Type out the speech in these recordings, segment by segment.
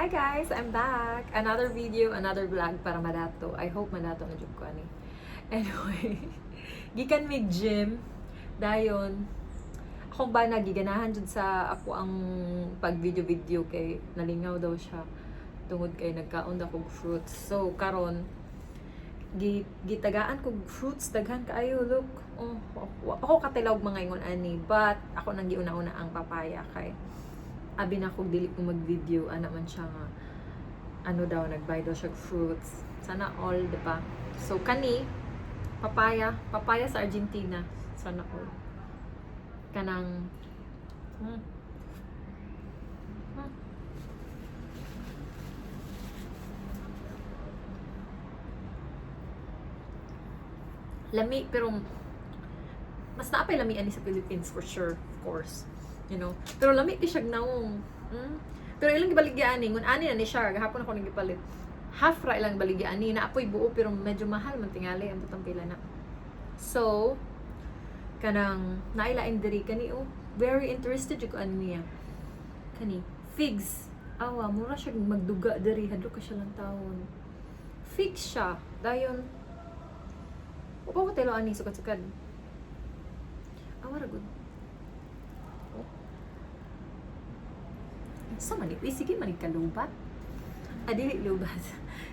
Hi guys, I'm back. Another video, another vlog para madato. I hope madato na jud ko ani. Anyway, gikan mig gym dayon akong ba nagiganahan jud sa ako ang pag video kay nalingaw daw siya tungod kay nagkaon ako fruits. So karon gitagaan kog fruits daghan kaayo, look. Oh, ako katilawg mga ingon ani, but ako nang giuna-una ang papaya kay abi na kog dili ko mag-video ana man siya nga ano daw nagbuy daw siya fruits. Sana all, di ba? So kani papaya sa Argentina. Sana all. Kanang lami pero mas naapay lami ani sa Philippines for sure, of course. You know, pero lami di siya naong. Pero ilang gibaligya ani, ngun ani na ni siya, gahapon ako nang gipalit. Half ra ilang baligya ani, naapoy buo pero medyo mahal man tingali ang butang pila na. So, kanang nailain diri kani, oh, very interested jud ko ani niya. Kani figs. Awa, mura siya magduga diri, hadlo ka siya lang taon. Figs siya. Dayon upo ko telo ani sukad-sukad. Awa ra gud. Sa mani, sige manig kalubat. Dili lubat.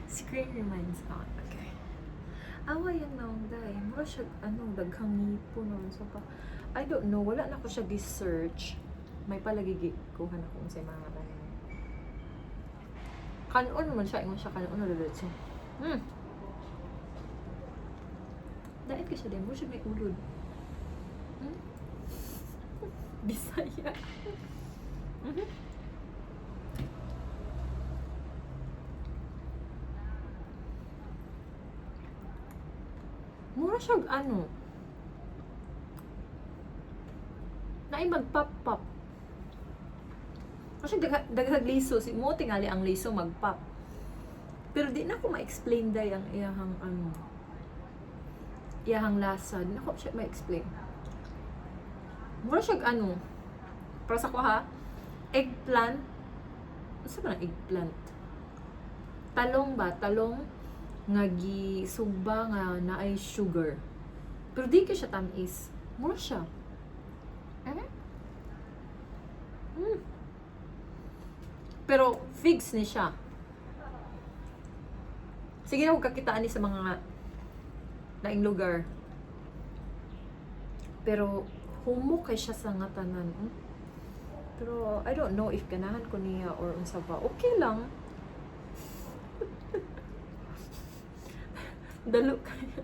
Screen reminds on. Okay. Awa yan naong day. Mura siya, daghang ngipon nun. So pa, I don't know, wala na ko siya gi-search. May palagigi kuha na kung sa mga tayo. Kanon naman siya, ingon siya kanon na diretso. Dahil ka siya din, mura siya may ulod. Bisaya. Mura siya naay mag-pop-pop. Kasi daghag liso, si mo tingali ang liso mag-pop. Pero di na ko ma-explain day ang iyahang lasa. Di na ko siya ma-explain. Mura siya para sa ko ha, eggplant. Ano ba na eggplant? Talong ba? Talong nga gisugba nga naay sugar. Pero di ka siya tamis. Mura siya. Pero figs ni siya. Sige na, huwag kakitaan ni sa mga laing lugar. Pero humok kay siya sa nga tanan. Pero I don't know if ganahan ko niya or unsa ba. Okay lang. Dalo kaya.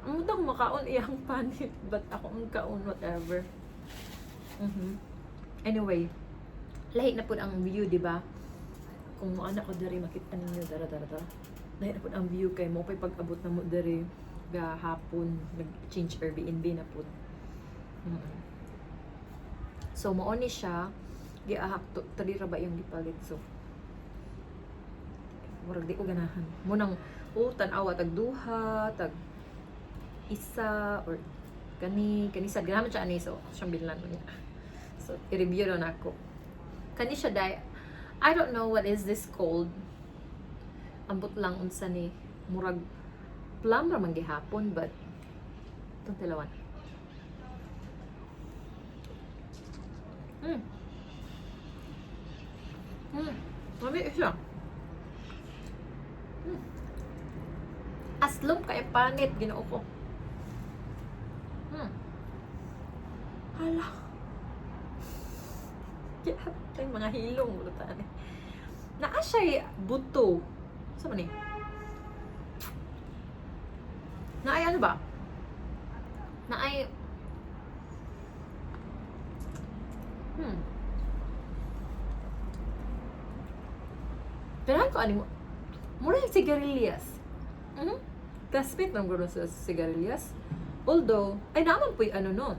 Ang utang makaon iyang panit, but ako ang kaon whatever. Anyway, lahi na po ang view, di ba? Kung mo anak ko diri makita ninyo dara. Lahi na po ang view kay mo pay pag-abot na mo diri gahapon nag-change Airbnb na po. So mo ni siya giahak to tali ra ba yung gipalit, so murag di ko ganahan mo nang tan-awa tag duha tag isa or kani sa ganahan siya ani, so siyang bilan niya. So i-review na ako kani siya day. I don't know what is this called. Ambot lang unsa ni, murag plum ra man gihapon, but itong tilawan. Mami siya. Aslom kay panit Ginoo ko. Hala. Ay mga hilong butan. Naa siya buto. Sa man ni? Naay ano ba? Naay Pero ko ani mo. Mura yung sigarilyas. Classmate ng gano'n sa sigarilyas. Although, ay naman po yung no.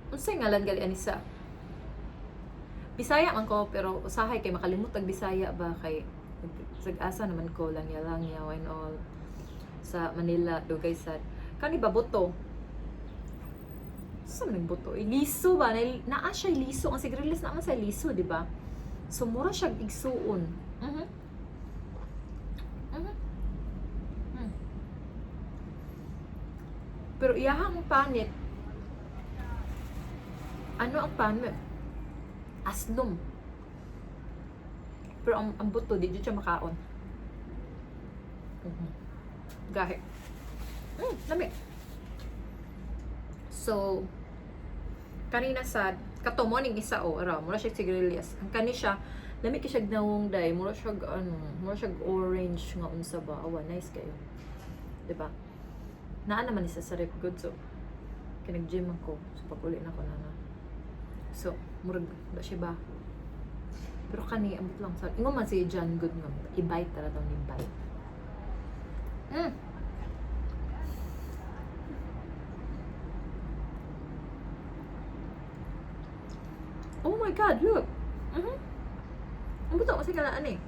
Unsay ngalan gali ani sa Bisaya man ko, pero usahay kay makalimut ang Bisaya ba kay sag-asa naman ko lang yaw and all sa Manila dugay sad kani ba buto sa man buto liso ba naa siya liso ang sigarilyas naman sa liso, di ba? So mura siya igsuon. Mhm. Mhm. Mm. Pero iyahang panit, ano ang panit? Aslom. Pero ang buto, di dyan siya makaon. Gahe. Lami. So, kanina sad, kato mo ning isa o, ara, mura siya sigarilyas. Ang kani siya, lami ka siya gnawong day, mura siya, mura siya orange nga unsa ba. Awa, nice kayo. Diba? Naa naman isa sa rep good, so, kinag-gym ako. So, pag-uli na ko na. So, murag, ba siya ba? Pero kani, ambot lang sa, ingo man si John Good nga, i-bite tara daw ni bite. Oh my God, look! Ang buto kasi kalaan eh.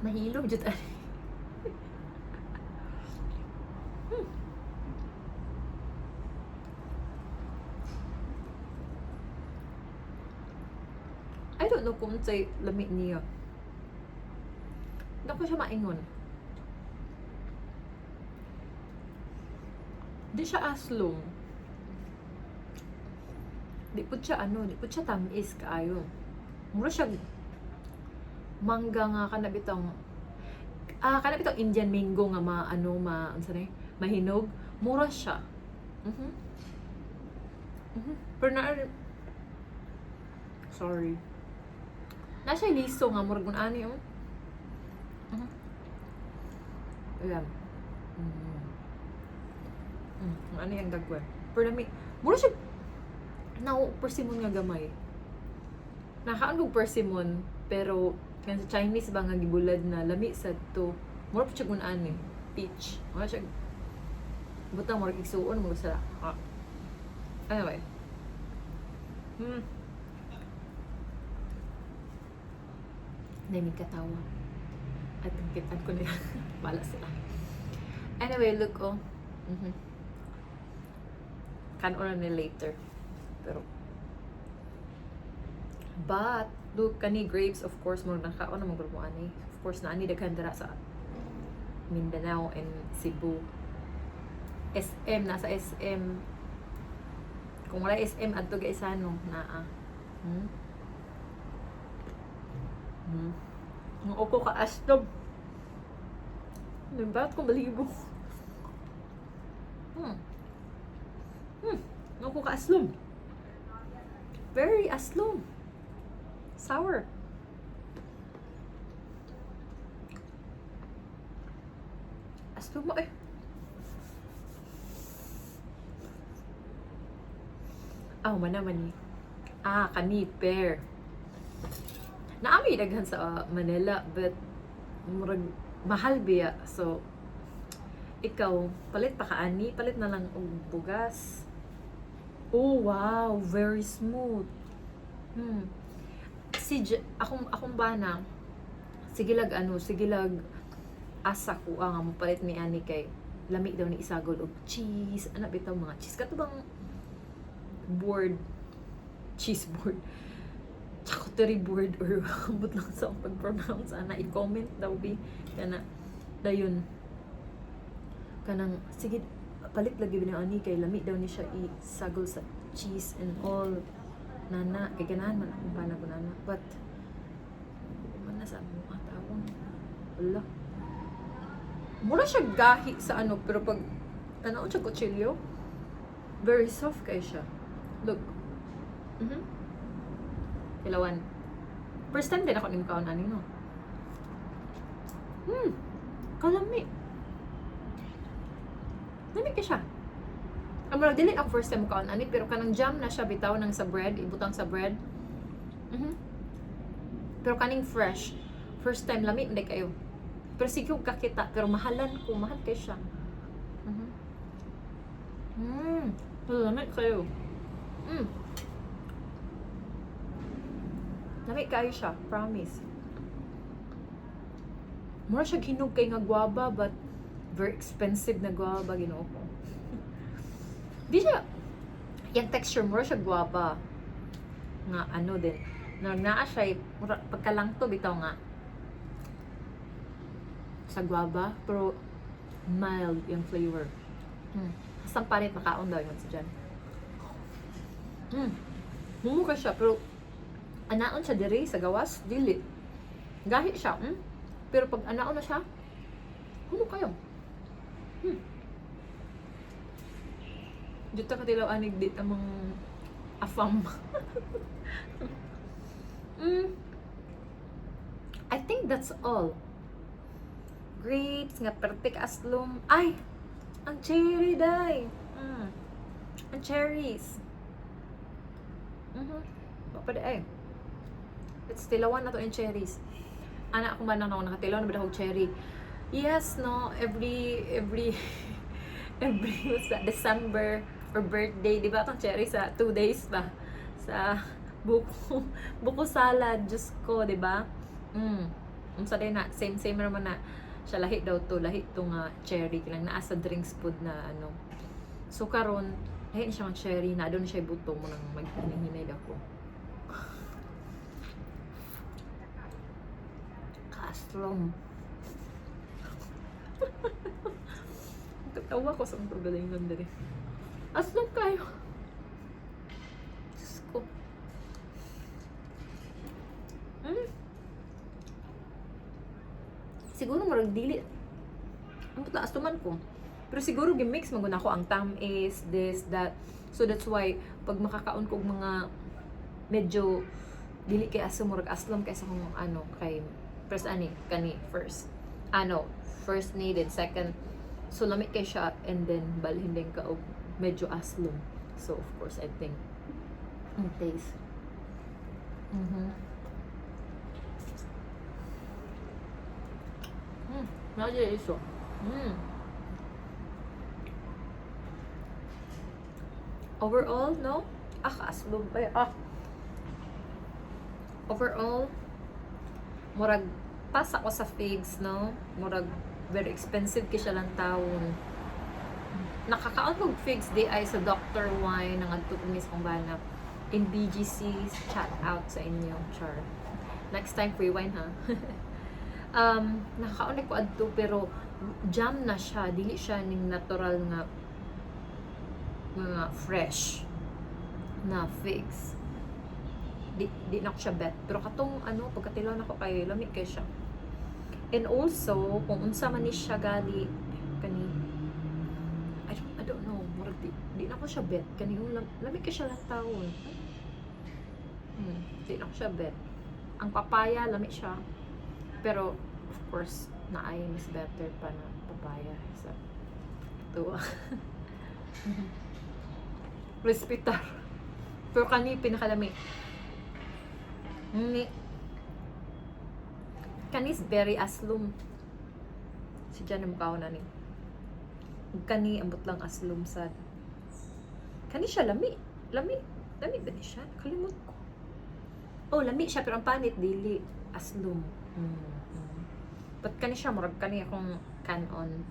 Mahilom dyan tayo. I don't know kung sa'y lamig niya. Hindi ko siya maingon. Di siya aslong. Di po siya tamis kaayo. Mura siya mangga nga kanabitang Indian mango nga mahinog. Mura siya. Pero sorry. Nasa liso nga murag kun ani oh. Ayan. Ano yung dagwan? Pero lami, mura siya persimmon nga gamay. Nakaon kong persimmon, pero kan sa Chinese ba nga gibulad na lami sad to. Mura pa siya kun ani, peach. Mura siya butang mura igsuon mo sa. Anyway. Naming katawa. At ang kitan ko nila. Bala sila. Anyway, look oh. Kanon na later. Pero but look kani grapes of course mo nakaon na magrumo ani. Of course na ani daghan dira sa Mindanao and Cebu. SM nasa SM. Kung wala SM adto ga Isano naa. Ang oko ka astom. Nabat kong balibo. Ang oko ka aslom. Very aslom. Sour. Aslom mo eh. Manaman ni. Kani pear. Naami daghan sa Manila but murag mahal biya. So ikaw palit pa kaani, palit na lang og bugas. Oh wow, very smooth. Akong bana sige lag asa ko nga mo palit ni ani kay lami daw ni isagol og cheese. Ana bitaw mga cheese katubang cheese board. Charcuterie board or ambot lang sa pag-pronounce ana i-comment daw bi kana dayon kanang sige palit lagi ni ani kay lami daw ni siya isagol sa cheese and all nana kay ganahan man akong panag but man na sa mga taon wala mura siya gahi sa pero pag siya kutsilyo very soft kay siya look Ilawan. First time din ako ning kaon ani no. Kalami. Lami ka siya. Amara dili ako first time kaon ani pero kanang jam na siya bitaw nang sa bread, ibutang sa bread. Pero kaning fresh. First time lami hindi kayo. Pero sige kakita pero mahal kay siya. Lami kayo. Lami kayo siya, promise. Mura siya hinog kay nga guava, but very expensive na guava, ginoo ko. Di siya, yung texture, mura siya guava. nga ano din. Naa siya pagkalangto bitaw nga sa guava, pero mild yung flavor. Asang palit makaon daw yun sa dyan. Humuka siya, pero anaon siya diri sa gawas, dili. Gahi siya, pero pag anaon na siya, humuka yun. Dito ka tilaw anig dit among afam. I think that's all. Grapes nga pertik aslom. Ay, ang cherry day. Ang cherries. Pwede ay. Let's tilawan na to yung cherries. Anak ko ba na ako nakatilaw na ba ako cherry? Yes, no, every what's that, December or birthday, di ba itong cherry sa 2 days ba? Sa buko salad, Diyos ko, di ba? Sa din na, same naman na siya lahi daw to, lahi to nga cherry, kilang naa sa drinks food na ano. So karon, lahi na siya ng cherry, na doon siya buto mo nang maghinay daw ko. Kaslom. Tatawa ko sa mga pagalingan dali. Aslom kayo. Diyos ko. Siguro marag dili. Ang taas tuman ko. Pero siguro gimix maguna ko ang tamis, this, that. So that's why pag makakaon ko mga medyo dili kay aso murag aslom kaysa kung ano kay first kani first. First needed, second so lamig kay siya and then balhin din ka og medyo aslom. So of course I think ang taste. Medyo iso. Overall, no? Aslom pa. Overall, murag pas ako sa figs, no? Murag very expensive kay siya lang taon. Nakakaon kog figs di ay sa Dr. Wine ng adto kumis kong bana. In BGC, chat out sa inyo, char. Next time free wine ha. Nakakaon ko adto pero jam na siya, dili siya ning natural nga fresh na figs. Di na ko siya bet. Pero katong pagkatilaw na ko kay lamig kay siya. And also, kung unsa man ni siya gali kani I don't know, murag di na ko siya bet. Kani yung lamig kay siya lang taon. Di na ko siya bet. Ang papaya lamig siya. Pero of course, naay mas better pa na papaya sa tuwa. Respitar. Pero kani pinakalamig. Kanis very aslum. Si Jan ang mukha na ni. Kani ambot lang aslum sad. Kani siya lami. Lami ba ni siya? Kalimot ko. Oh, lami siya pero ang panit dili aslum. But kani siya murag kani akong canon.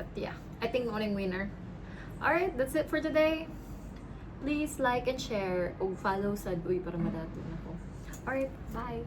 But yeah, I think morning winner. Alright, that's it for today. Please like and share o follow sa Uy para madato na ko. Alright, bye!